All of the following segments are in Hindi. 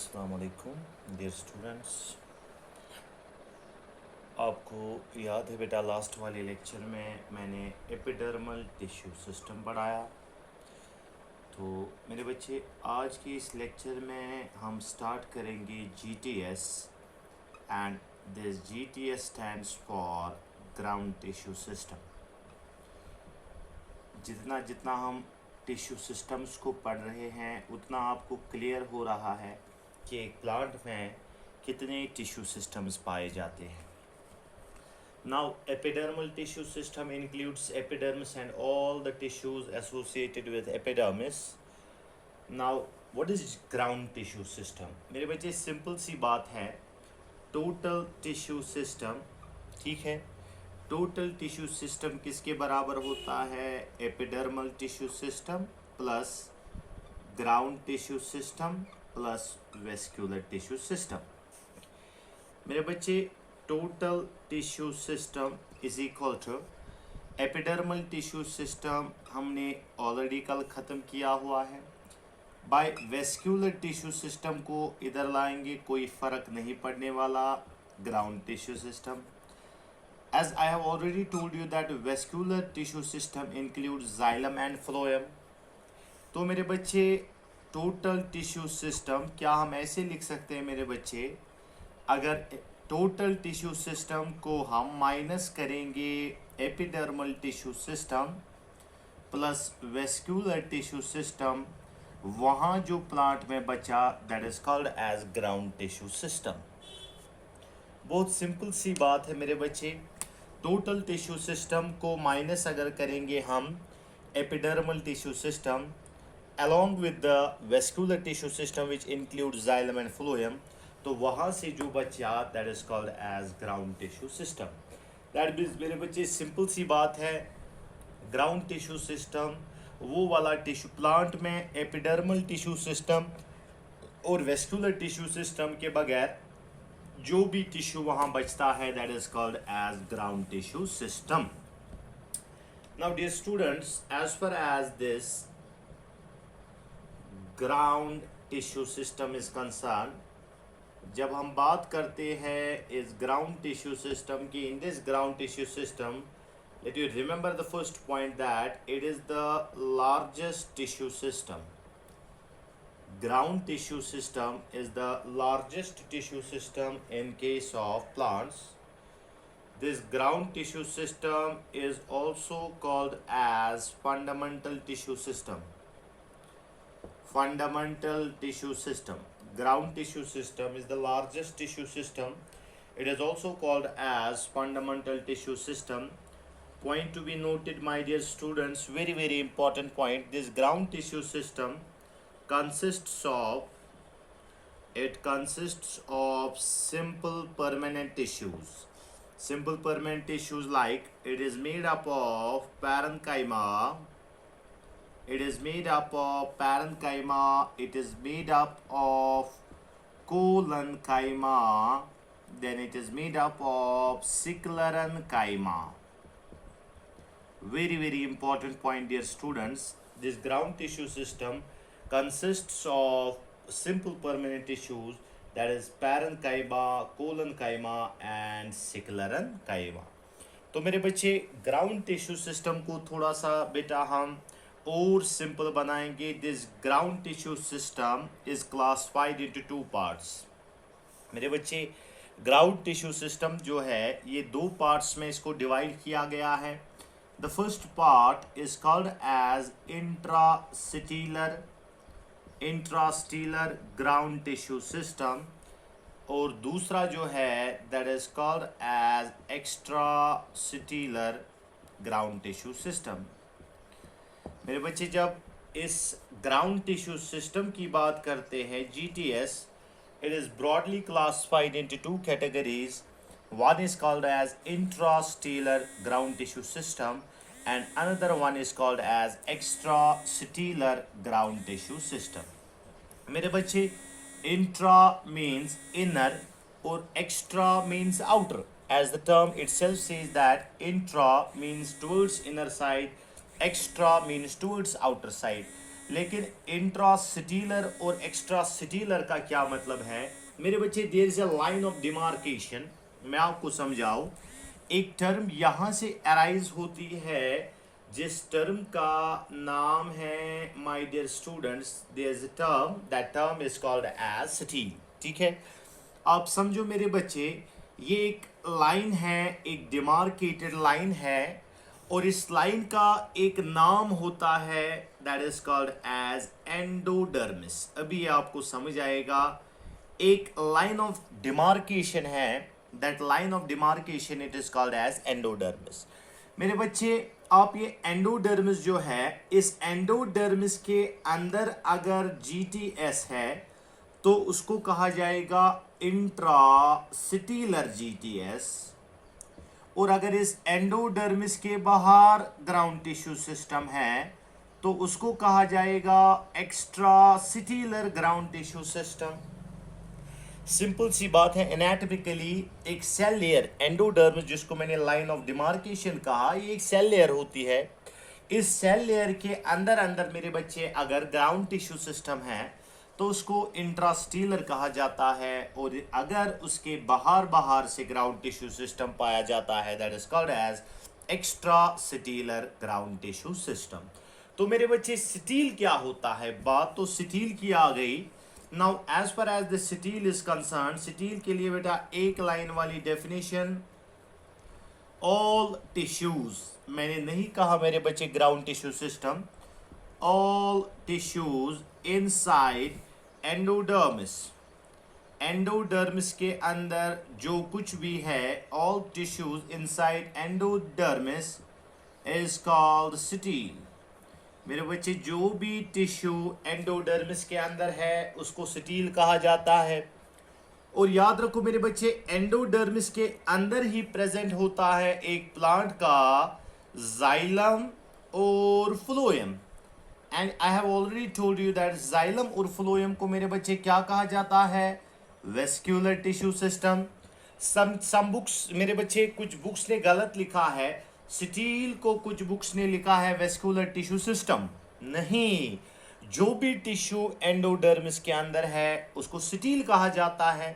अस्सलाम वालेकुम डियर स्टूडेंट्स। आपको याद है बेटा, लास्ट वाले लेक्चर में मैंने एपिडर्मल टिश्यू सिस्टम पढ़ाया। तो मेरे बच्चे, आज के इस लेक्चर में हम स्टार्ट करेंगे GTS, and this GTS stands for ground tissue system. जितना जितना हम टिश्यू सिस्टम्स को पढ़ रहे हैं उतना आपको क्लियर हो रहा है कि एक प्लांट में कितने टिश्यू सिस्टम्स पाए जाते हैं। Now, epidermal tissue system includes epidermis and all the tissues associated with epidermis. Now, what is ground tissue system? मेरे बच्चे, सिंपल सी बात है, टोटल टिश्यू सिस्टम, ठीक है। टोटल टिश्यू सिस्टम किसके बराबर होता है? Epidermal tissue system plus ground tissue system plus vascular tissue system. मेरे बच्चे, total tissue system is equal to epidermal tissue system हमने ऑलरेडी कल ख़त्म किया हुआ है। बाय वेस्क्यूलर टिश्यू सिस्टम को इधर लाएंगे, कोई फ़र्क नहीं पड़ने वाला, ground tissue system. As I have already told you that vascular tissue system includes xylem and phloem. तो मेरे बच्चे, टोटल टिश्यू सिस्टम क्या हम ऐसे लिख सकते हैं मेरे बच्चे? अगर टोटल टिश्यू सिस्टम को हम माइनस करेंगे epidermal tissue system plus vascular tissue system, वहाँ जो प्लांट में बचा that is called as ground tissue system. बहुत सिंपल सी बात है मेरे बच्चे। टोटल टिश्यू सिस्टम को माइनस अगर करेंगे हम epidermal tissue system along with the vascular tissue system which includes xylem and phloem, तो वहाँ से जो बचा that is called as ground tissue system. That means मेरे बच्चे, सिंपल सी बात है, ग्राउंड टिश्यू सिस्टम वो वाला टिश्यू, प्लांट में एपिडर्मल टिश्यू सिस्टम और वेस्कुलर टिश्यू सिस्टम के बगैर जो भी टिश्यू वहाँ बचता है that is called as ground tissue system. Now dear students, as far as this ground tissue system is concern, जब हम बात करते हैं इस ग्राउंड टिश्यू सिस्टम की, in this ground tissue system, let you remember the first point that it is the largest tissue system. Ground tissue system is the largest tissue system in case of plants. This ground tissue system is also called as fundamental tissue system. Fundamental tissue system. Ground tissue system is the largest tissue system. It is also called as fundamental tissue system. Point to be noted, my dear students, very important point. This ground tissue system consists of simple permanent tissues. Simple permanent tissues, like it is made up of parenchyma, it is made up of collenchyma, then it is made up of sclerenchyma. Very important point, dear students. This ground tissue system consists of simple permanent tissues, that is parenchyma, collenchyma and sclerenchyma. तो मेरे बच्चे, ग्राउंड टिश्यू सिस्टम को थोड़ा सा बेटा हम और सिंपल बनाएंगे। This ground tissue system is classified into two parts. मेरे बच्चे, ग्राउंड टिश्यू सिस्टम जो है ये दो पार्ट्स में इसको डिवाइड किया गया है। The first part is called as intrastellar ground tissue system, और दूसरा जो है that is called as extracellular ground tissue system। मेरे बच्चे, जब इस ground tissue system की बात करते हैं GTS, it is broadly classified into two categories. One is called as intrastellar ground tissue system and another one is called as extracellular ground tissue system. मेरे बच्चे, intra means inner और extra means outer. As the term itself says that intra means towards inner side, extra means towards outer side. लेकिन इंट्रास्टिलर और एक्स्ट्रास्टिलर का क्या मतलब है मेरे बच्चे? There is a line of demarcation. मैं आपको समझाऊं, एक टर्म यहां से अराइज होती है जिस टर्म का नाम है, my dear students, there is a term, that term is called as stele. ठीक है, आप समझो मेरे बच्चे, ये एक लाइन है, एक डिमार्केटेड लाइन है, और इस लाइन का एक नाम होता है, that is called as endodermis. अभी आपको समझ आएगा। एक लाइन ऑफ डिमार्केशन है, that line of demarcation it is called as endodermis. मेरे बच्चे, आप ये एंडोडर्मिस जो है, इस एंडोडर्मिस के अंदर अगर जीटीएस है तो उसको कहा जाएगा इंट्रास्टिलर जीटीएस, और अगर इस एंडोडर्मिस के बाहर ग्राउंड टिश्यू सिस्टम है तो उसको कहा जाएगा एक्स्ट्रास्टिलर ग्राउंड टिश्यू सिस्टम। सिंपल सी बात है, एनाटॉमिकली एक सेल लेयर एंडोडर्मिस, जिसको मैंने लाइन ऑफ डिमार्केशन कहा, ये एक सेल लेयर होती है। इस सेल लेयर के अंदर अंदर मेरे बच्चे अगर ग्राउंड टिश्यू सिस्टम है तो उसको इंट्रास्टिलर कहा जाता है, और अगर उसके बाहर से ग्राउंड टिश्यू सिस्टम पाया जाता है, that is called as extrastelar ground tissue system. तो मेरे बच्चे, स्टील क्या होता है? बात तो स्टील की आ गई। Now as far as the stele is concern, stele के लिए बेटा एक लाइन वाली डेफिनेशन, ऑल टिश्यूज, मैंने नहीं कहा मेरे बच्चे ground tissue system, all tissues inside endodermis, endodermis के अंदर जो कुछ भी है, all tissues inside endodermis is called steel. मेरे बच्चे, जो भी टिश्यू एंडोडर्मिस के अंदर है उसको स्टील कहा जाता है। और याद रखो मेरे बच्चे, एंडोडर्मिस के अंदर ही प्रेजेंट होता है एक प्लांट का जाइलम और phloem, and I have already told you that xylem और फ्लोएम को मेरे बच्चे क्या कहा जाता है? Vascular tissue system. Some books मेरे बच्चे, कुछ बुक्स ने गलत लिखा है स्टील को, कुछ बुक्स ने लिखा है वेस्क्यूलर टिश्यू सिस्टम। नहीं, जो भी टिश्यू एंडोडर्मिस के अंदर है उसको स्टील कहा जाता है,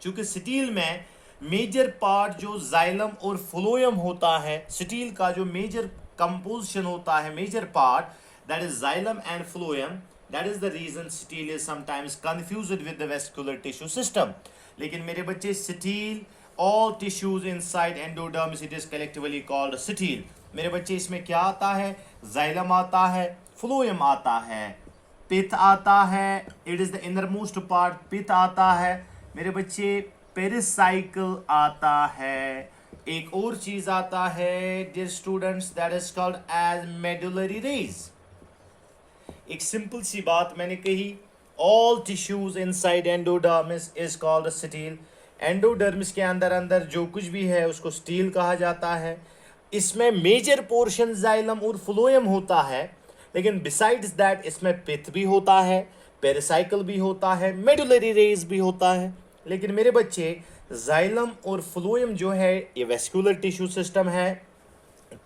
क्योंकि स्टील में मेजर पार्ट जो जाइलम और फ्लोएम होता है, स्टील का जो मेजर कंपोजिशन होता है, major part, that is xylem and phloem. That is the reason steel is sometimes confused with the vascular tissue system. लेकिन मेरे बच्चे, steel, all tissues inside endodermis, it is collectively called steel. मेरे बच्चे, इसमें क्या आता है? xylem आता है, phloem आता है, pith आता है, it is the innermost part, pith आता है मेरे बच्चे, pericycle आता है, एक और चीज आता है dear students, that is called as medullary rays। एक सिंपल सी बात मैंने कही, all tissues inside endodermis is called steel. Endodermis के अंदर जो कुछ भी है उसको स्टील कहा जाता है। इसमें मेजर पोर्शन जाइलम और फ्लोएम होता है, लेकिन बिसाइड्स दैट इसमें पिथ भी होता है, पेरिसाइकल भी होता है, मेडुलरी रेज भी होता है। लेकिन मेरे बच्चे, जाइलम और फ्लोएम जो है ये वेस्कुलर टिश्यू सिस्टम है,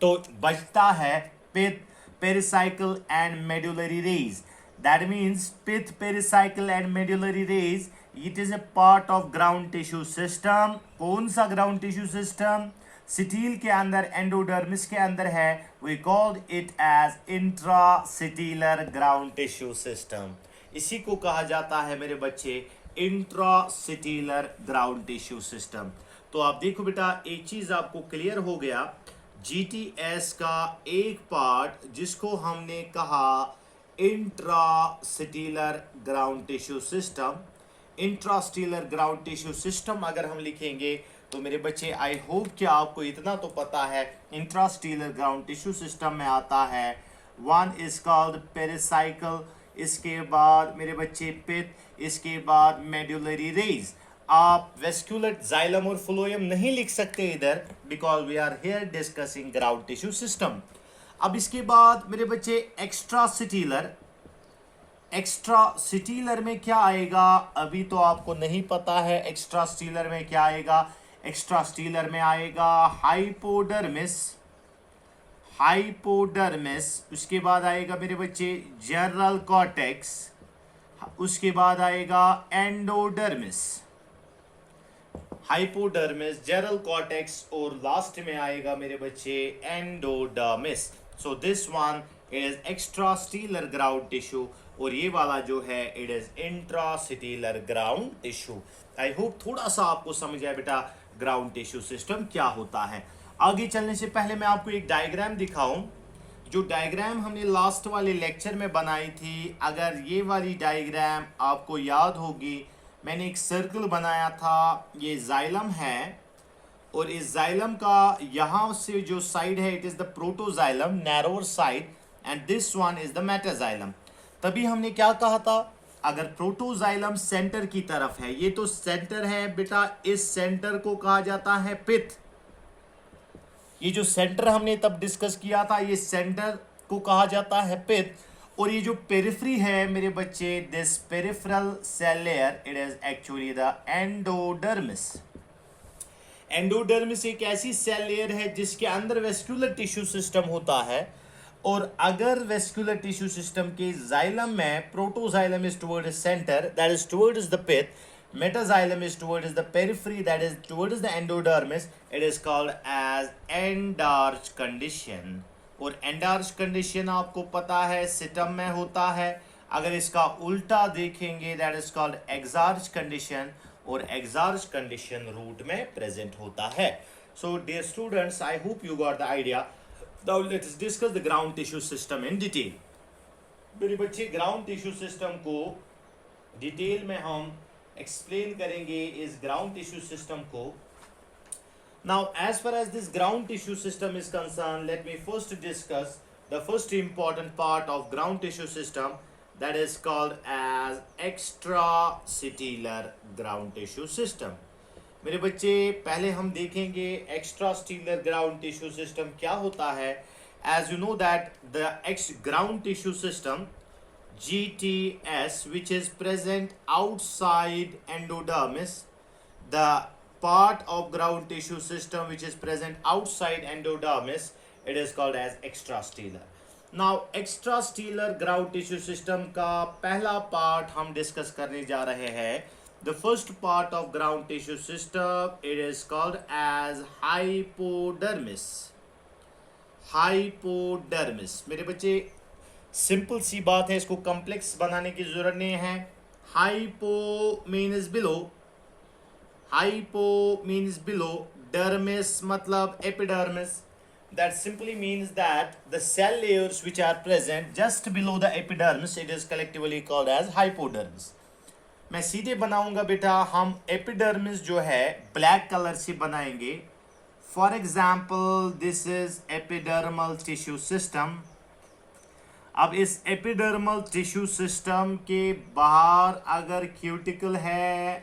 तो बचता है पिथ, pericycle and medullary rays. That means pith, pericycle and medullary rays, it is a part of ground tissue system। कौन सा ground tissue system? स्टील के अंदर, एंडोडर्मिस के अंदर है, we called it as intracellular ground tissue system। इसी को कहा जाता है मेरे बच्चे intracellular ground tissue system। तो आप देखो बेटा, एक चीज आपको क्लियर हो गया, जीटीएस का एक पार्ट जिसको हमने कहा intrastelar ground tissue system, intrastelar ground tissue system अगर हम लिखेंगे तो मेरे बच्चे, आई होप कि आपको इतना तो पता है, इंट्रास्टिलर ग्राउंड टिश्यू सिस्टम में आता है, वन इज कॉल्ड पेरिसाइकल, इसके बाद मेरे बच्चे पिथ, इसके बाद मेडुलरी रेज। आप वेस्कुलर जाइलम और फ्लोएम नहीं लिख सकते इधर, because we are here discussing ground tissue system. अब इसके बाद मेरे बच्चे, एक्स्ट्रास्टिलर, एक्स्ट्रास्टिलर में क्या आएगा अभी तो आपको नहीं पता है। एक्स्ट्रास्टिलर में क्या आएगा? एक्स्ट्रास्टिलर में आएगा हाइपोडर्मिस, हाइपोडर्मिस, उसके बाद आएगा मेरे बच्चे जनरल कॉर्टेक्स, उसके बाद आएगा एंडोडर्मिस, हाइपोडर्मिस, जनरल कॉर्टेक्स और लास्ट में आएगा मेरे बच्चे endodermis. So this one is extracellular ground tissue और ये वाला जो है it is intracellular ground tissue. I hope थोड़ा सा आपको समझ आया बेटा ग्राउंड टिश्यू सिस्टम क्या होता है। आगे चलने से पहले मैं आपको एक डायग्राम दिखाऊं, जो डायग्राम हमने लास्ट वाले लेक्चर में बनाई थी। अगर ये वाली डायग्राम आपको याद होगी, मैंने एक सर्कल बनाया था, ये जाइलम है और इस जाइलम का यहाँ से जो साइड है it is the protoxylem, narrower side, and this one is the metaxylem. तभी हमने क्या कहा था, अगर प्रोटोजाइलम सेंटर की तरफ है, ये तो सेंटर है बेटा, इस सेंटर को कहा जाता है पिथ। ये जो सेंटर हमने तब डिस्कस किया था, ये सेंटर को कहा जाता है पिथ। और ये जो पेरिफेरी है मेरे बच्चे, this peripheral cell layer, it is actually the endodermis. Endodermis एक ऐसी सेल लेयर है जिसके अंदर वेस्कुलर टिश्यू सिस्टम होता है, और अगर वेस्कुलर टिश्यू सिस्टम के जाइलम में protoxylem is towards centre, that is towards the pith, metaxylem is towards the periphery, that is towards the endodermis, it is called as endarch condition। और endarch condition आपको पता है सिटम में होता है। अगर इसका उल्टा देखेंगे that is called exarch condition, और exarch condition रूट में present होता है। So dear students, I hope you got the idea. Now let's discuss the ground tissue system in detail। मेरे बच्चे ग्राउंड टिश्यू सिस्टम को डिटेल में हम एक्सप्लेन करेंगे इस ग्राउंड टिश्यू सिस्टम को। Now as far as this ground tissue system is concern, let me first discuss the first important part of ground tissue system, that is called as extracellular ground tissue system. मेरे बच्चे पहले हम देखेंगे एक्स्ट्रासेल्युलर ग्राउंड टिश्यू सिस्टम क्या होता है। As you know that the ground tissue system GTS, which is present outside endodermis, the part of ground tissue system which is present outside endodermis, it is called as extrastellar। Now extrastellar ground tissue system का पहला पार्ट हम डिस्कस करने जा रहे हैं। The first part of ground tissue system, it is called as hypodermis। hypodermis मेरे बच्चे सिंपल सी बात है, इसको कॉम्प्लेक्स बनाने की जरूरत नहीं है। Hypo means below, hypo means below, dermis मतलब epidermis. That simply means that the cell layers which are present just below the epidermis, it is collectively called as hypodermis. मैं सीधे बनाऊंगा बेटा, हम एपिडर्मिस जो है ब्लैक कलर से बनाएंगे। For example this is epidermal tissue system. अब इस एपिडर्मल टिश्यू सिस्टम के बाहर अगर क्यूटिकल है,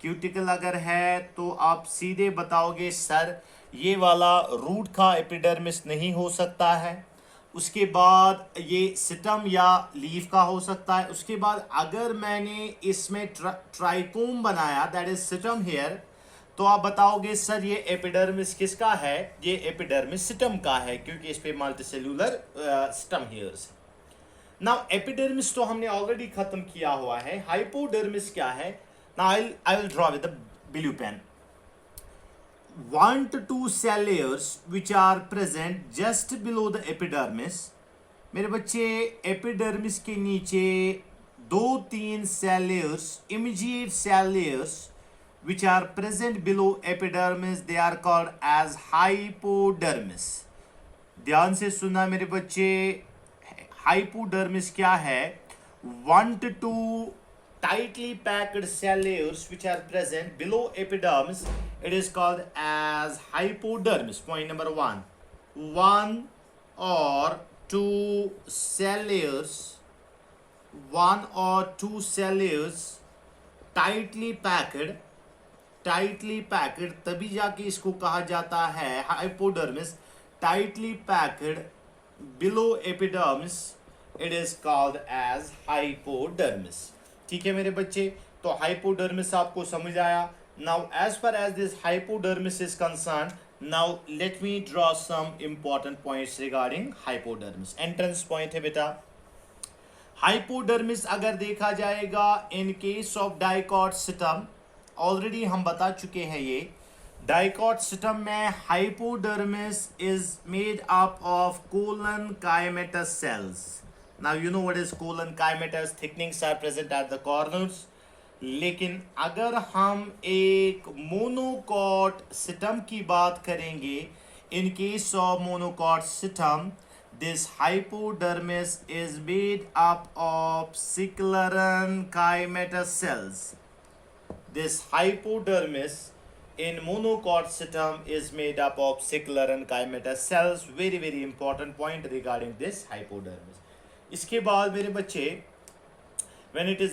क्यूटिकल अगर है तो आप सीधे बताओगे सर ये वाला रूट का एपिडर्मिस नहीं हो सकता है। उसके बाद ये सिटम या लीफ का हो सकता है। उसके बाद अगर मैंने इसमें ट्राइकोम बनाया, दैट इज सिटम हेयर, तो आप बताओगे सर ये एपिडर्मिस किसका है, ये एपिडर्मिस सिटम का है, क्योंकि इस पे मल्टीसेल्यूलर सिटम हेयर्स। नाउ एपिडर्मिस तो हमने ऑलरेडी खत्म किया हुआ है। हाइपोडर्मिस क्या है? Now I will draw with the blue pen. 1 to 2 cell layers which are present just below the epidermis। मेरे बच्चे एपिडर्मिस के नीचे 2-3 cell layers, immediate cell layers which are present below epidermis, they are called as hypodermis। ध्यान से सुनना मेरे बच्चे, हाइपोडर्मिस क्या है? 1 to 2 tightly packed cell layers which are present below epidermis, it is called as hypodermis। Point number 1, 1 or 2 cell layers, 1 or 2 cell layers tightly packed, तभी जाके इसको कहा जाता है hypodermis. Tightly packed below epidermis, it is called as hypodermis. ठीक है मेरे बच्चे, तो हाइपोडर्मिस आपको समझ आया। Now as far as this hypodermis is concern, Now let me draw some important points regarding hypodermis. Entrance point है बेटा. हाइपोडर्मिस अगर देखा जाएगा in case of dicot system, already हम बता चुके हैं ये डाइकॉट सिस्टम में hypodermis is made up of collenchymatous cells. Now you know what is collenchymatous. Thickenings are present at the corners. लेकिन अगर हम एक मोनोकॉट सिस्टम की बात करेंगे, in case of monocot system, this hypodermis is made up of scleran chimatous cells. This hypodermis in monocot system is made up of scleran chimatous cells. Very very important point regarding this hypodermis. इसके बाद मेरे बच्चे, when it is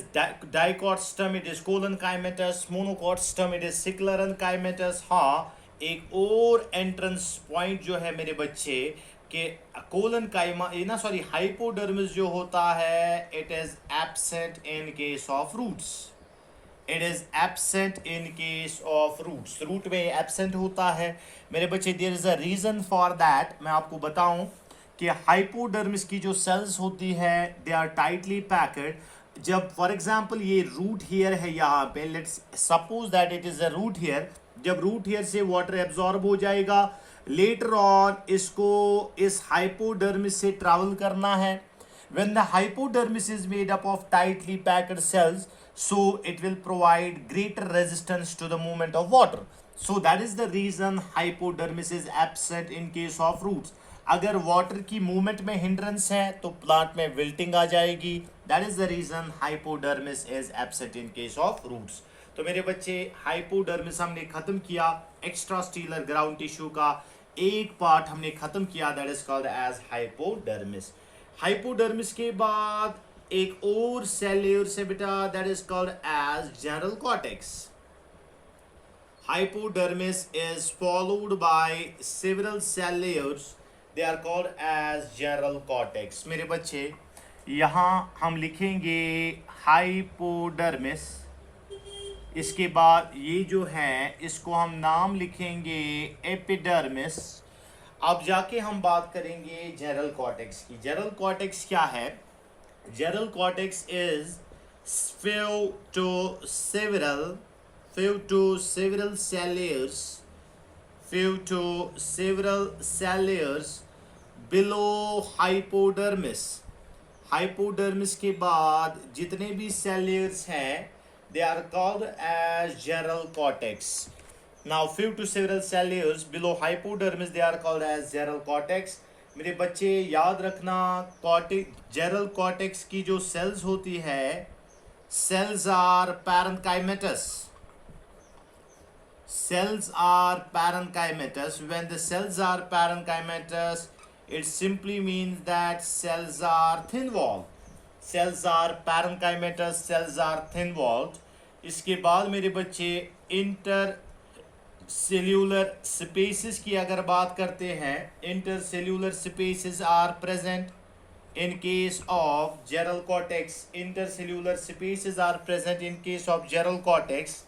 dicot system it is colon chimatous, monocot system it is scleran chimatous. हाँ, एक और एंट्रेंस पॉइंट जो है मेरे बच्चे कि कोलन काइमा ना सॉरी हाइपोडर्मिस जो होता है it is absent in case of roots. It is absent in case of roots. Root में एब्सेंट होता है मेरे बच्चे. There is a reason for that. मैं आपको बताऊं कि हाइपोडर्मिस की जो सेल्स होती है दे आर टाइटली पैक्ड. जब फॉर एग्जांपल ये रूट हेयर है यहाँ पे, let's suppose that it is a root hair. जब रूट हेयर से वाटर एब्जॉर्ब हो जाएगा, लेटर ऑन इसको इस हाइपोडर्मिस से ट्रैवल करना है. When the hypodermis is made up of tightly packed cells, so it will provide greater resistance to the movement of water. So that is the reason hypodermis is absent in case of roots. अगर वाटर की मूवमेंट में हिंड्रेंस है तो प्लांट में विल्टिंग आ जाएगी. That is the reason hypodermis is absent in case of roots. तो मेरे बच्चे हाइपोडर्मिस हमने खत्म किया. एक्स्ट्रास्टीलर ग्राउंड टिश्यू का एक पार्ट हमने खत्म किया, that is called as hypodermis. Hypodermis के बाद एक और सेल लेयर से बेटा, that is called as general cortex. Hypodermis is followed by several cell layers, they are called as general cortex. मेरे बच्चे यहां हम लिखेंगे हाइपोडर्मिस. इसके बाद ये जो है इसको हम नाम लिखेंगे एपिडर्मिस. अब जाके हम बात करेंगे जनरल कॉर्टेक्स की. जनरल कॉर्टेक्स क्या है? General cortex is few to several cell layers below hypodermis. Hypodermis के बाद जितने भी सेल लेयर्स हैं they are called as general cortex. Now few to several cell layers below hypodermis they are called as general cortex. मेरे बच्चे याद रखना, जनरल कॉर्टेक्स की जो सेल्स होती है, cells are parenchymatous. Cells are parenchymatous. When the cells are parenchymatous, it simply means that cells are thin-walled. Cells are parenchymatous, cells are thin-walled. इसके बाद मेरे बच्चे इंटर सेल्यूलर स्पेसेस की अगर बात करते हैं, intercellular spaces are present in case of general cortex. Intercellular spaces are present in case of general cortex.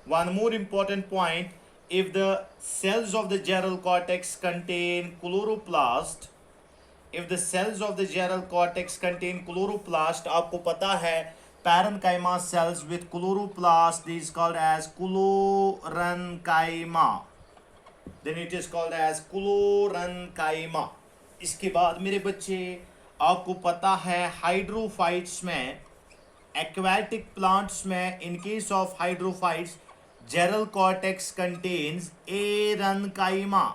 One more important point, if the cells of the general cortex contain chloroplast, आपको पता है parenchyma cells with chloroplast is called as chlorenchyma. Then it is called as chlorenchyma. इसके बाद मेरे बच्चे आपको पता है हाइड्रोफाइट्स में, एक्वाटिक प्लांट्स में, in case of hydrophytes general cortex contains एरेन्काइमा.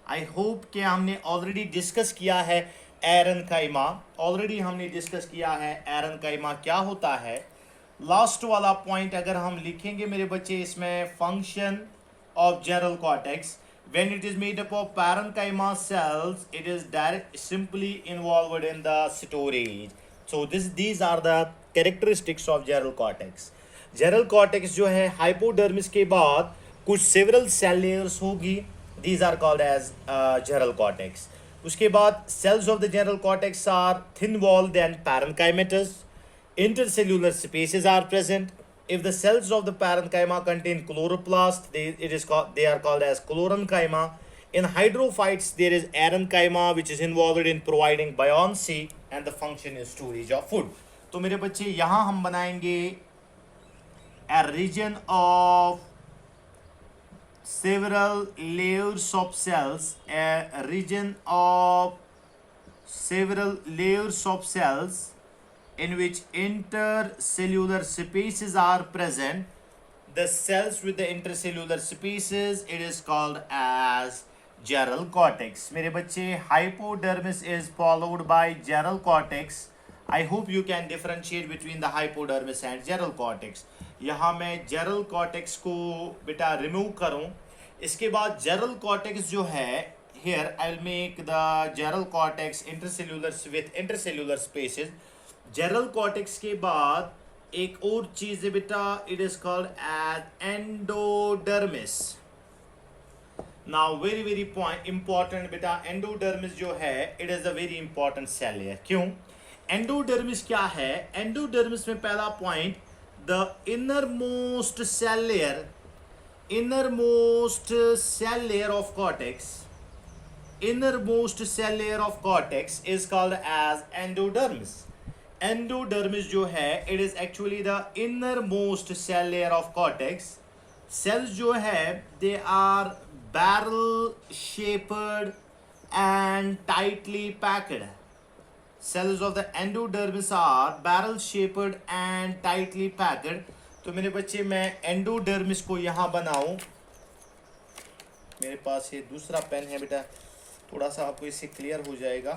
I hope कि हमने ऑलरेडी डिस्कस किया है एरेन्काइमा. एरेन्काइमा क्या होता है. लास्ट वाला पॉइंट अगर हम लिखेंगे मेरे बच्चे इसमें, function of general cortex. When it is made up of parenchyma cells, it is simply involved in the storage. So these are the characteristics of general cortex. General cortex जो है hypodermis के बाद कुछ several cell layers होगी. These are called as general cortex. उसके बाद cells of the general cortex are thin walled and parenchymatous. Intercellular spaces are present. if the cells of the parenchyma contain chloroplast, they are called as chlorenchyma. In hydrophytes, there is parenchyma, which is involved in providing buoyancy, and the function is storage of food. तो मेरे बच्चे यहाँ हम बनाएंगे a region of several layers of cells, a region of several layers of cells in which intercellular spaces are present. The cells with the intercellular spaces, it is called as gerral cortex. मेरे बच्चे, hypodermis is followed by gerral cortex. I hope you can differentiate between the hypodermis and gerral cortex. यहाँ मैं gerral cortex को बेटा remove करूँ, इसके बाद gerral cortex जो है, here I'll make the gerral cortex intercellular with intercellular spaces. Gerral cortex के बाद एक और चीज है बेटा, it is called as endodermis. Now very important बेटा, endodermis जो है, it is a very important cell layer. क्यों? Endodermis क्या है? Endodermis में पहला point, the innermost cell layer of cortex, innermost cell layer of cortex is called as endodermis. Endodermis जो है, it is actually the innermost cell layer of cortex. Cells जो है, they are barrel shaped and tightly packed. Cells of the endodermis are barrel shaped and tightly packed. तो मेरे बच्चे, मैं endodermis को यहाँ बनाऊं, मेरे पास ये दूसरा पेन है बेटा, थोड़ा सा आपको इससे क्लियर हो जाएगा.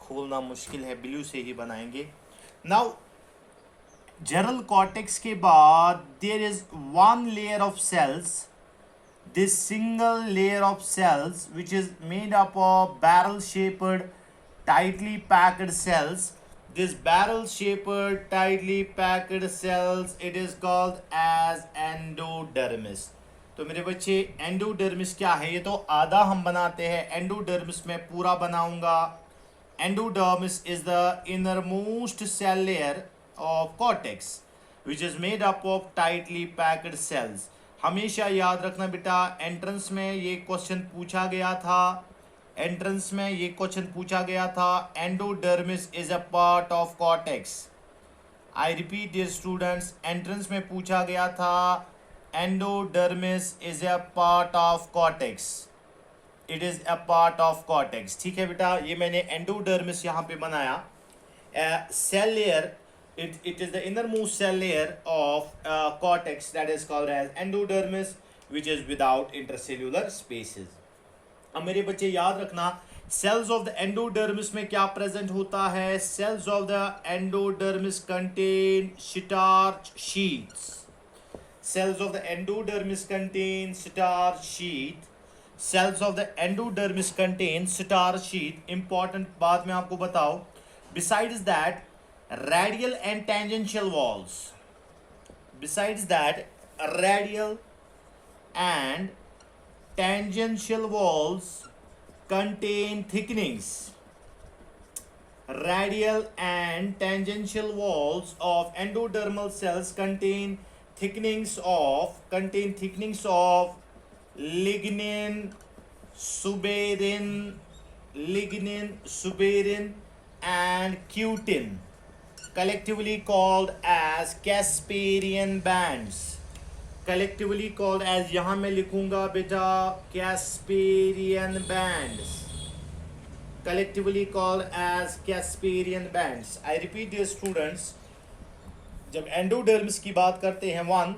खोलना मुश्किल है, ब्लू से ही बनाएंगे. नाउ जेरल कॉर्टेक्स के बाद there is one layer of cells, this single layer of cells which is made up of barrel shaped tightly packed cells. This barrel shaped tightly packed cells, it is called as endodermis. तो मेरे बच्चे, एंडोडर्मिस क्या है? ये तो आधा हम बनाते हैं, एंडोडर्मिस में पूरा बनाऊंगा. Endodermis is the innermost cell layer of cortex which is made up of tightly packed cells. हमेशा याद रखना बेटा, एंट्रेंस में ये क्वेश्चन पूछा गया था, endodermis is a part of cortex. I repeat dear students, entrance में पूछा गया था, endodermis is a part of cortex, it is a part of cortex. ठीक है बेटा, ये मैंने एंडोडर्मिस यहाँ पे बनाया. Cell layer, it is the innermost cell layer of cortex that is called as endodermis, which is without intercellular spaces. अब मेरे बच्चे याद रखना, cells of the endodermis में क्या present होता है? Cells of the endodermis contain starch sheets. Cells of the endodermis contain starch sheet. Cells of the endodermis contain starch sheet. Important बात मैं आपको बताऊं. Besides that, radial and tangential walls. Besides that, radial and tangential walls contain thickenings. Radial and tangential walls of endodermal cells contain thickenings of lignin, suberin and cutin, collectively called as Casparian bands. Collectively called as, यहाँ मैं लिखूंगा बेटा, Casparian bands. Collectively called as Casparian bands. I repeat dear students, जब endodermis की बात करते हैं, 1,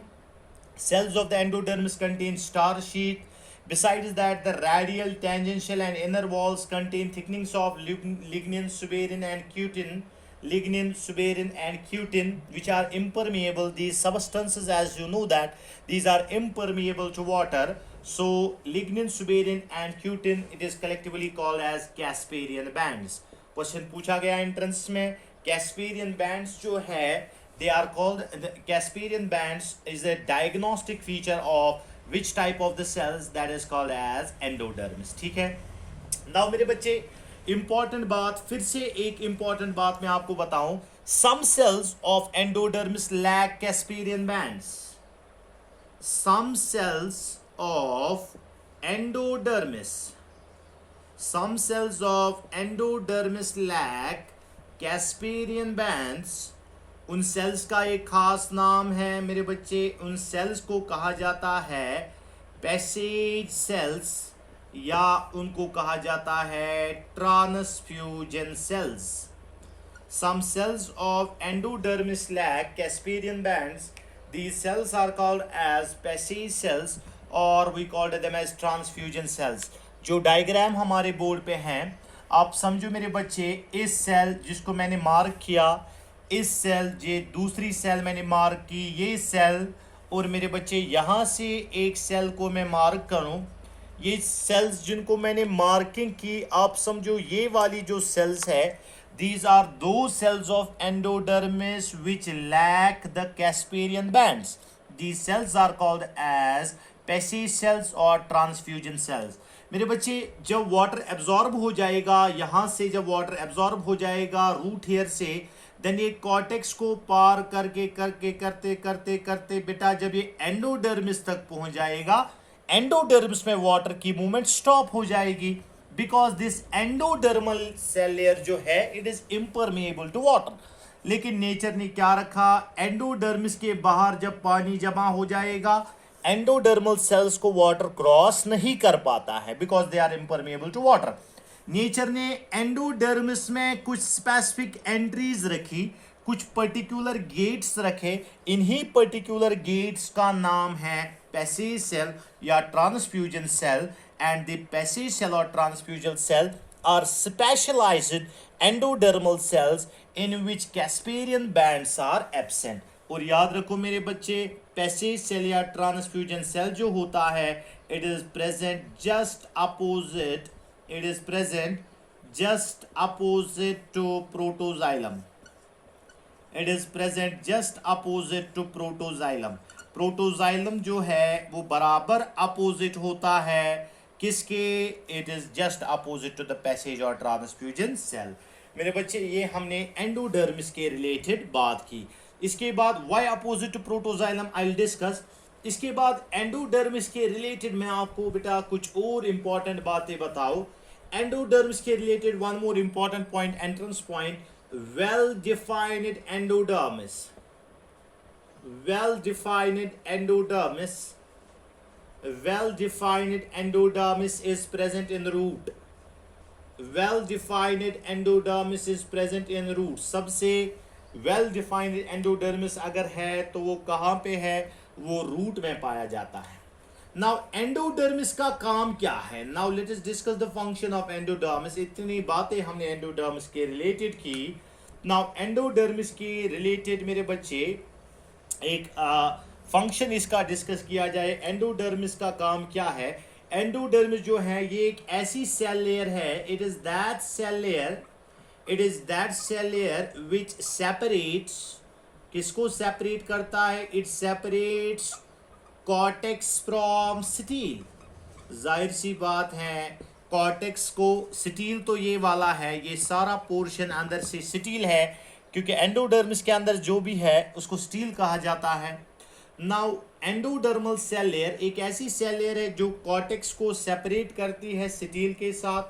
cells of the endodermis contain starch sheet. Besides that, the radial, tangential and inner walls contain thickenings of lignin, suberin and cutin, which are impermeable. These substances, as you know that, these are impermeable to water. So lignin, suberin and cutin, it is collectively called as Casparian bands. Question पूछा गया entrance में, Casparian bands जो है, they are called, the Casparian bands is a diagnostic feature of which type of the cells, that is called as endodermis. ठीक है. Now मेरे बच्चे, इंपॉर्टेंट बात, फिर से एक इंपॉर्टेंट बात मैं आपको बताऊं, some cells of endodermis lack Casparian bands. Some cells of endodermis, some cells of endodermis lack Casparian bands। उन सेल्स का एक खास नाम है मेरे बच्चे, उन सेल्स को कहा जाता है पैसेज सेल्स, या उनको कहा जाता है transfusion cells. Some cells of endodermis lack Casparian bands. These cells are called as passage cells or we call them as transfusion cells। जो डायग्राम हमारे बोर्ड पे हैं, आप समझो मेरे बच्चे, इस सेल जिसको मैंने मार्क किया, इस सेल, ये दूसरी सेल मैंने मार्क की, ये सेल, और मेरे बच्चे यहाँ से एक सेल को मैं मार्क करूँ, ये सेल्स जिनको मैंने मार्किंग की, आप समझो ये वाली जो सेल्स है, these are those cells of endodermis which lack the Casparian bands। These cells are called as passage cells or transfusion cells। मेरे बच्चे, जब वाटर एब्जॉर्ब हो जाएगा यहाँ से, जब वाटर एब्जॉर्ब हो जाएगा रूट हेयर से, देन ये कॉर्टेक्स को पार करके करते करते करते बेटा जब ये एंडोडर्मिस तक पहुंच जाएगा, एंडोडर्मिस में वाटर की मूवमेंट स्टॉप हो जाएगी, because this endodermal cell layer जो है it is impermeable to water. लेकिन नेचर ने क्या रखा, एंडोडर्मिस के बाहर जब पानी जमा हो जाएगा, एंडोडर्मल सेल्स को वाटर क्रॉस नहीं कर पाता है, because they are impermeable to water. Nature ने एंडोडर्मिस में कुछ स्पेसिफिक एंट्रीज रखी, कुछ पर्टिकुलर गेट्स रखे, इन्हीं पर्टिकुलर गेट्स का नाम है पैसेज सेल या transfusion cell. And the passage cell और transfusion cell are specialized endodermal cells in which Casparian bands are absent। और याद रखो मेरे बच्चे, पैसेज सेल या ट्रांसफ्यूजन सेल जो होता है, it is present just opposite, it is present just opposite to protoxylem. It is present just opposite to protoxylem. Protoxylem जो है वो बराबर अपोजिट होता है किसके, it is just opposite to the passage और ट्रांसफ्यूजन सेल। मेरे बच्चे, ये हमने एंडोडर्मिस के रिलेटेड बात की। इसके बाद why opposite to protoxylem I will discuss. इसके बाद एंडोडर्मिस के रिलेटेड मैं आपको बेटा कुछ और इंपॉर्टेंट बातें बताओ। एंडोडर्मिस के related one more important point, entrance point, well defined endodermis. Well defined endodermis, well-defined endodermis is present in root। well-defined endodermis is present in root। सबसे well-defined endodermis अगर है तो वो कहाँ पे है, वो रूट में पाया जाता है। Now endodermis का काम क्या है? Now let us discuss the function of endodermis। इतनी बातें हमने endodermis के रिलेटेड की। Now endodermis के रिलेटेड मेरे बच्चे एक फंक्शन इसका डिस्कस किया जाए। एंडोडर्मिस का काम क्या है? एंडोडर्मिस जो है ये एक ऐसी सेल लेयर है, it is that cell layer, it is that cell layer which separates, किसको सेपरेट करता है? It separates cortex from stele. जाहिर सी बात है, कॉर्टेक्स को, स्टील तो ये वाला है, ये सारा पोर्शन अंदर से स्टील है, क्योंकि एंडोडर्मिस के अंदर जो भी है उसको स्टील कहा जाता है। नाउ एंडोडर्मल सेल लेयर एक ऐसी सेल लेयर है जो कॉर्टेक्स को सेपरेट करती है स्टील के साथ।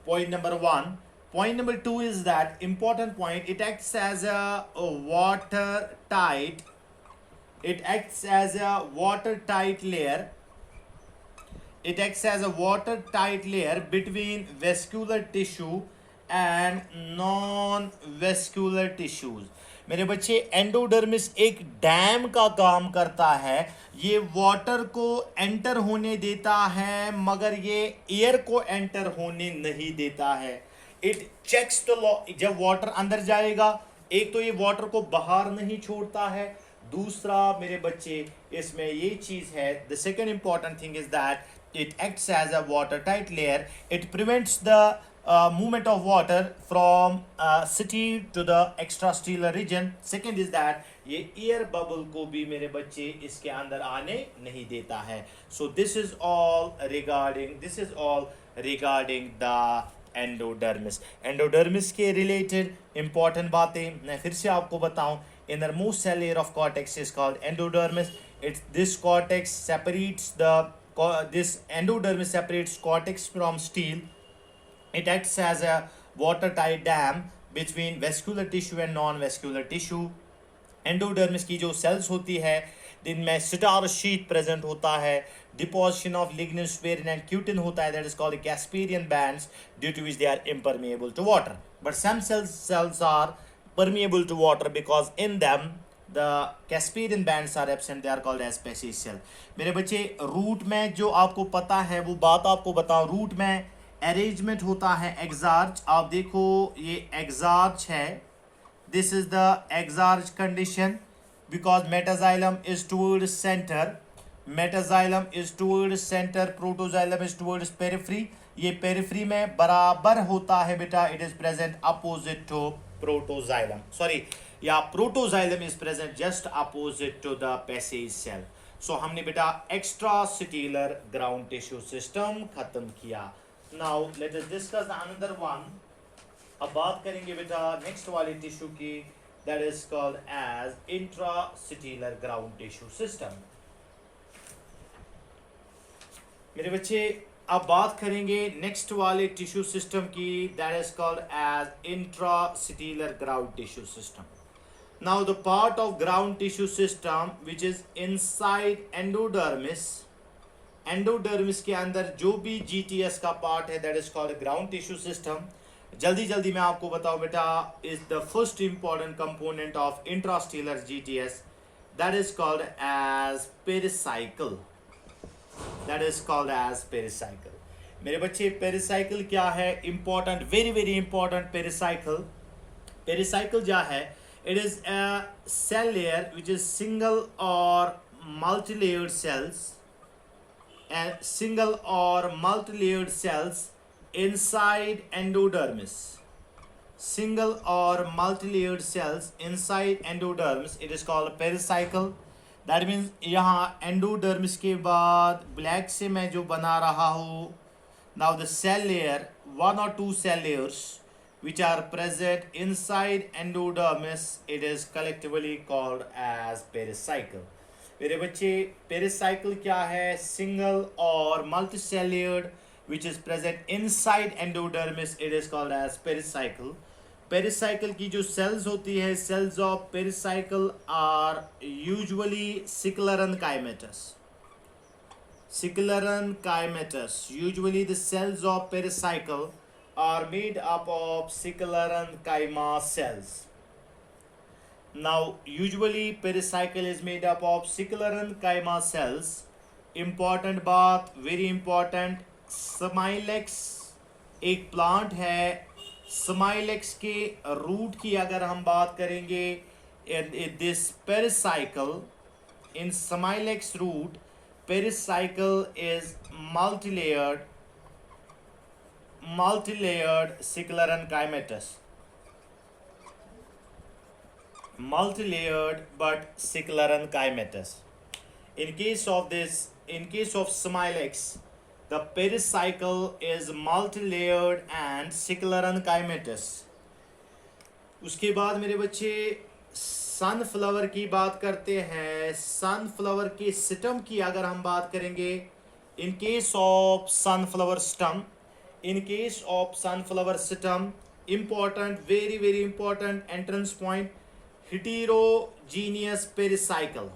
Point number 1। Point number 2 is that important point, it acts as a water tight, it acts as a watertight layer, it acts as a watertight layer between vascular tissue and non-vascular tissues। मेरे बच्चे, एंडोडर्मिस एक डैम का काम करता है, ये वाटर को एंटर होने देता है मगर ये एयर को एंटर होने नहीं देता है। इट चेक्स द, जब वाटर अंदर जाएगा, एक तो ये वाटर को बाहर नहीं छोड़ता है, दूसरा मेरे बच्चे इसमें ये चीज है, the second important thing is that it acts as a water tight layer, it prevents the movement of water from city to the extracellular region। second is that ये air bubble को भी मेरे बच्चे इसके अंदर आने नहीं देता है। so this is all regarding the endodermis. Endodermis के रिलेटेड इंपॉर्टेंट बातें मैं फिर से आपको बताऊं, innermost cell layer of cortex is called endodermis. It's this cortex separates this endodermis separates cortex from stele. It acts as a watertight dam between vascular tissue and non-vascular tissue. Endodermis की जो सेल्स होती है जिनमें स्टार शीट प्रेजेंट होता है, deposition of lignin, suberin and cutin होता है, that is called Casparian bands due to which they are impermeable to water, but some cells are permeable to water because in them the Casparian bands are absent, they are called as Passage cell. मेरे बच्चे रूट में जो आपको पता है वो बात आपको बताओ, रूट में अरेंजमेंट होता है एक्सार्च, आप देखो ये एक्सार्च है, this is the exarch condition because metaxylem is towards center, metaxylem is towards center, protoxylem is towards periphery, ये पेरिफेरी में बराबर होता है बेटा, it is present opposite to protoxylem, sorry या protoxylem is present just opposite to the passage cell. So हमने बेटा extracellular ground tissue system खत्म किया. Now let us discuss another one. अब बात करेंगे बेटा नेक्स्ट वाले टिश्यू की, that is called as intracellular ground tissue system. मेरे बच्चे अब बात करेंगे नेक्स्ट वाले टिश्यू सिस्टम की, that is called as intracellular ground tissue system. Now the part of ground tissue system which is inside endodermis, endodermis के अंदर जो भी GTS का पार्ट है that is called ground tissue system. जल्दी जल्दी मैं आपको बताऊं बेटा, is the first important component of intracellular GTS, that is called as pericycle, that is called as pericycle. मेरे बच्चे पेरिसाइकिल क्या है, important, very very important. Pericycle क्या है, it is a cell layer which is single और multilayered cells, and single or multi-layered cells inside endodermis, single or multi-layered cells inside endodermis, it is called pericycle. That means यहाँ endodermis के बाद black से मैं जो बना रहा हूँ, now the cell layer, one or two cell layers which are present inside endodermis, it is collectively called as pericycle. मेरे बच्चे पेरिसाइकिल क्या है, सिंगल और multi cellular which is present inside endodermis, it is called as pericycle. Pericycle की जो सेल्स होती है, cells of pericycle are usually sclerenchymatous, sclerenchymatous. Usually the cells of pericycle are made up of sclerenchyma cells. Now usually pericycle is made up of Sicular-Chyma cells. Important बात, very important, Smilex एक प्लांट है. Smilex के रूट की अगर हम बात करेंगे, this pericycle, in Smilex root, pericycle is multi-layered Sicular-Chymatous, multi-layered but Sicular-Chymatous. In case of Smilex, the pericycle is multi-layered and Sicular-Chymatous. उसके बाद मेरे बच्चे सनफ्लावर की बात करते हैं. सनफ्लावर के स्टम की अगर हम बात करेंगे, in case of sunflower stem, important, very very important entrance point, heterogeneous pericycle.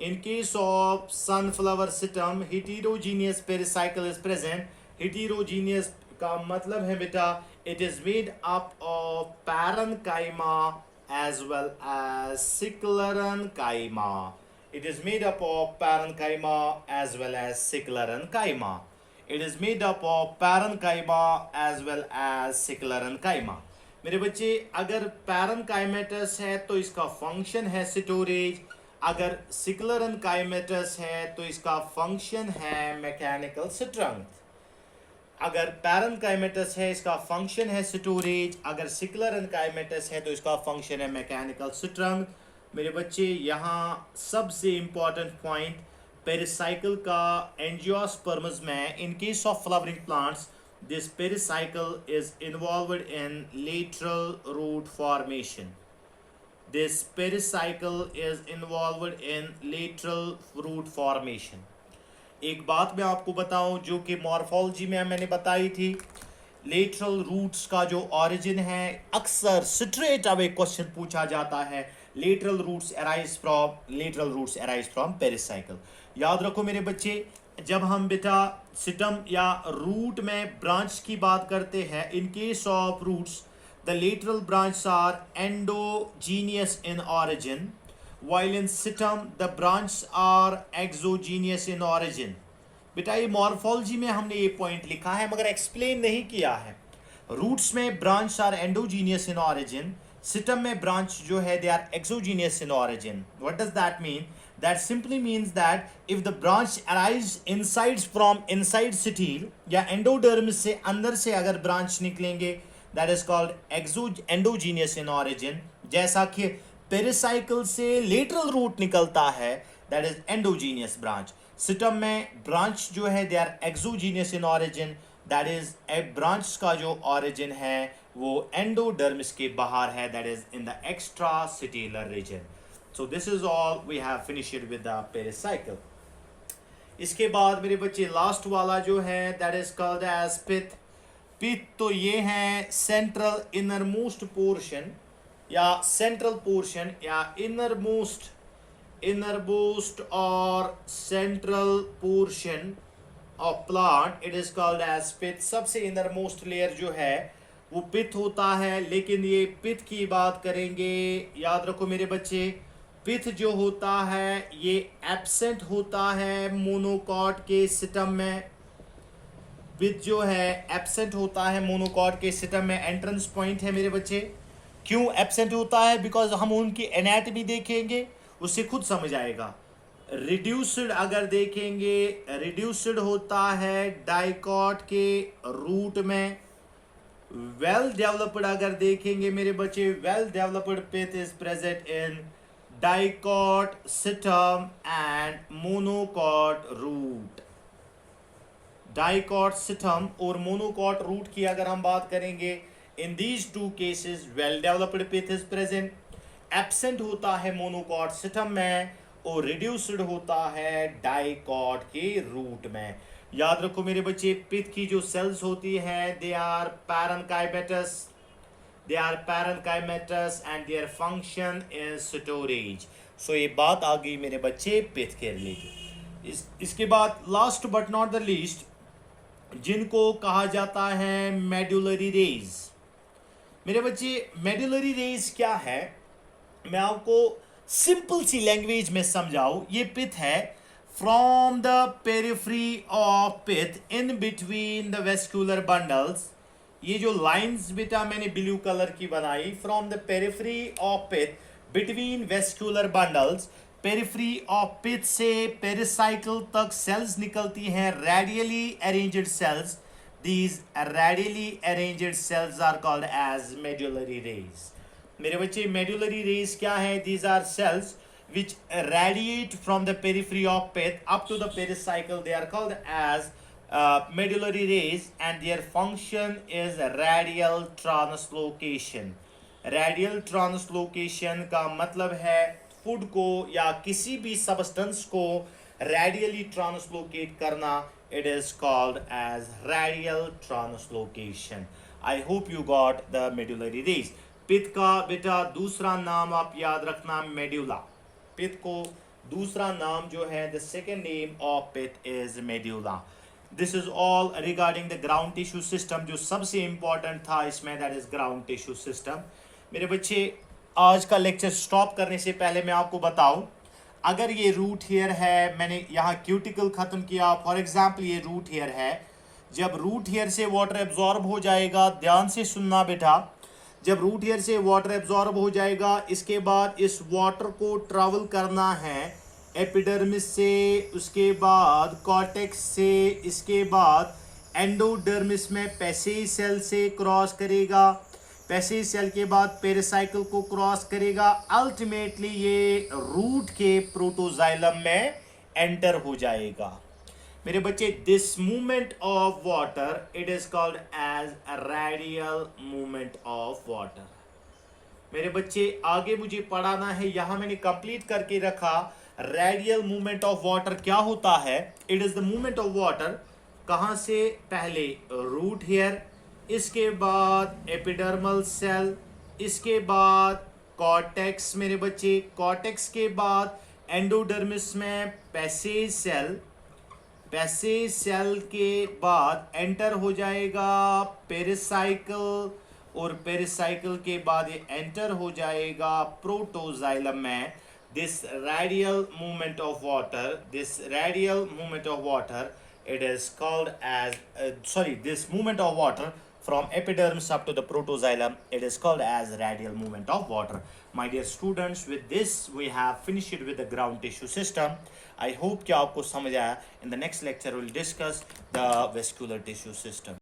In case of sunflower stem, heterogeneous pericycle is present. Heterogeneous का मतलब है बेटा, it is made up of parenchyma as well as Sicular-Chyma. It is made up of parenchyma as well as Sicular-Chyma. It is made up of parenchyma as well as Sicular-Chyma. मेरे बच्चे अगर पैरेनकाइमेटस है तो इसका फंक्शन है स्टोरेज, अगर सिकुलर-Chymatous है तो इसका फंक्शन है मैकेनिकल स्ट्रेंथ. अगर पैरेनकाइमेटस है इसका फंक्शन है स्टोरेज, अगर Sicular-Chymatous है तो इसका फंक्शन है मैकेनिकल स्ट्रेंथ. मेरे बच्चे यहाँ सबसे इम्पॉर्टेंट पॉइंट, पेरिसाइकिल का एंजियोस्पर्म्स में, in case of flowering plants this pericycle is involved in lateral root formation. This pericycle is involved in lateral root formation. एक बात मैं आपको बताऊं जो कि मॉर्फोलॉजी में मैंने बताई थी, लेटरल रूट्स का जो ऑरिजिन है, अक्सर स्ट्रेट अवे क्वेश्चन पूछा जाता है, lateral roots arise from pericycle. याद रखो मेरे बच्चे, जब हम बेटा सिटम या रूट में ब्रांच की बात करते हैं, in case of roots the lateral branches are endogenous in origin, while in situm the branches are exogenous in origin. बेटा ये मॉर्फोलॉजी में हमने ये पॉइंट लिखा है मगर एक्सप्लेन नहीं किया है. रूट्स में branch are endogenous in origin, stem में ब्रांच जो है they are exogenous in origin. What does that mean? That simply means that if the branch arise inside from inside stele या एंडोडर्मिस से अंदर से अगर ब्रांच निकलेंगे, that is called endogenous in origin. जैसा कि पेरिसाइकिल से लेटरल रूट निकलता है, that is endogenous branch. सिटम में ब्रांच जो है they are exogenous in origin, that is a branch का जो origin है वो एंडोडर्मिस के बाहर है, that is in the extracellular region. So this is all we have finished with the pericycle. इसके बाद मेरे बच्चे लास्ट वाला जो है that is called as pith. पिथ तो ये है सेंट्रल इनर मोस्ट पोर्शन या सेंट्रल पोर्शन या इनर मोस्ट और central portion of plant. It is called as pith. सबसे इनर मोस्ट लेयर जो है वो पिथ होता है. लेकिन ये पिथ की बात करेंगे, याद रखो मेरे बच्चे, पिथ जो होता है ये एब्सेंट होता है मोनोकॉट के सिस्टम में. पिथ जो है एब्सेंट होता है मोनोकॉट के सिस्टम में. एंट्रेंस पॉइंट है मेरे बच्चे. क्यों एब्सेंट होता है? बिकॉज हम उनकी एनाटॉमी देखेंगे उससे खुद समझ आएगा. रिड्यूस्ड अगर देखेंगे, रिड्यूस्ड होता है डाइकॉट के रूट में. वेल डेवलप्ड अगर देखेंगे मेरे बच्चे, well developed pith is present in dicot system and monocot root. Dicot system और मोनोकॉट रूट की अगर हम बात करेंगे, in these two cases well developed pith is present. Absent होता है मोनोकॉट सिस्टम में और रिड्यूस्ड होता है डाइकॉट के रूट में. याद रखो मेरे बच्चे, पिथ की जो सेल्स होती है they are parenchymatous and their function is storage. So ये बात आ गई मेरे बच्चे पिथ के रिलेटेड. इसके बाद last but not the least, जिनको कहा जाता है मेडुलरी रेज. मेरे बच्चे मेडुलरी रेज क्या है मैं आपको सिंपल सी लैंग्वेज में समझाऊं. ये पिथ है from the periphery of pith in between the vascular bundles. ये जो लाइंस बेटा मैंने ब्लू कलर की बनाई, from the periphery of pith between vascular bundles. Periphery of pith से पेरिसाइकिल तक सेल्स निकलती हैं, radially arranged cells. These radially arranged cells are called as medullary rays. मेरे बच्चे मेडुलरी रेज क्या है? These are cells which radiate from the periphery of pith up to the pericycle. They are called as medullary rays and their function is radial translocation. Radial translocation का मतलब है फूड को या किसी भी सब्सटेंस को रेडियली ट्रांसलोकेट करना. It is called as radial translocation. I hope you got the medullary rays. Pith का बेटा दूसरा नाम आप याद रखना मेड्यूला. पिथ को दूसरा नाम जो है the second name of pith is medulla. This is all regarding the ground tissue system. जो सबसे इंपॉर्टेंट था इसमें that is ground tissue system. मेरे बच्चे आज का लेक्चर स्टॉप करने से पहले मैं आपको बताऊं, अगर ये रूट हेयर है, मैंने यहाँ क्यूटिकल खत्म किया, फॉर एग्जाम्पल ये रूट हेयर है. जब रूट हेयर से वाटर एब्जॉर्ब हो जाएगा, ध्यान से सुनना बेटा, जब रूट हेयर से वाटर एब्जॉर्ब हो जाएगा इसके बाद इस वाटर को ट्रैवल करना है एपिडर्मिस से, उसके बाद कॉर्टेक्स से, इसके बाद एंडोडर्मिस में पैसेज सेल से क्रॉस करेगा, पैसेज सेल के बाद पेरिसाइकिल को क्रॉस करेगा, अल्टीमेटली ये रूट के प्रोटोजाइलम में एंटर हो जाएगा। मेरे बच्चे, this movement of water it is called as radial movement of water. मेरे बच्चे, आगे मुझे पढ़ाना है, यहां मैंने कंप्लीट करके रखा। रेडियल मूवमेंट ऑफ वाटर क्या होता है? It is the movement of water, कहां से? पहले रूट हेयर, इसके बाद एपिडर्मल सेल, इसके बाद कॉर्टेक्स मेरे बच्चे, कॉर्टेक्स के बाद एंडोडर्मिस में पैसेज सेल, पैसेज सेल के बाद एंटर हो जाएगा पेरिसाइकिल, और पेरिसाइकिल के बाद ये एंटर हो जाएगा प्रोटोजाइलम में। This radial movement of water, this radial movement of water it is called as this movement of water from epidermis up to the protoxylem, it is called as radial movement of water. My dear students, with this we have finished it with the ground tissue system. I hope कि आपको समझ आया. In the next lecture we will discuss the vascular tissue system.